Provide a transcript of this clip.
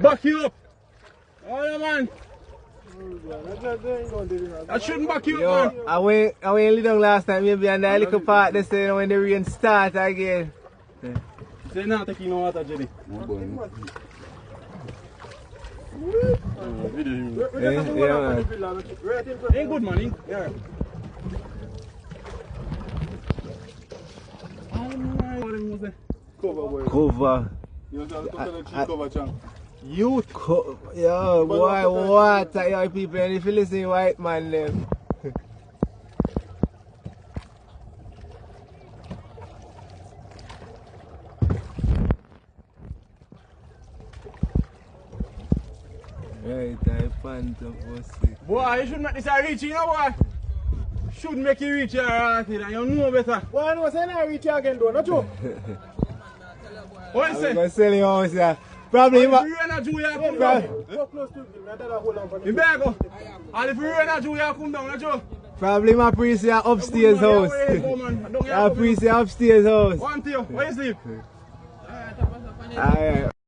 Back you up. Oh yeah, man. I shouldn't back you up, man. I went down last time, maybe on that little part they say when the rain start again. Say now taking no water, Jenny. Yeah, man. Ain't good, man. Yeah. Cover. Youth cover. Yo, boy, what? Yo, people, and if you listen, white man, them. Right, I phantom pussy. Boy, you should make this a reach, you know, boy. Should make you reach your heart, and you know better. Boy, I know saying I reach you again, though, not you? What you say? I'm going to sell you house, yeah. Probably If him. you rain a Jew, you come down. So close to him, I tell her hold on for You better go. And if you rain a Jew, you come down, not you? Probably my priest here upstairs house. Don't Our priest here upstairs house. One to you. Where you sleep? Alright.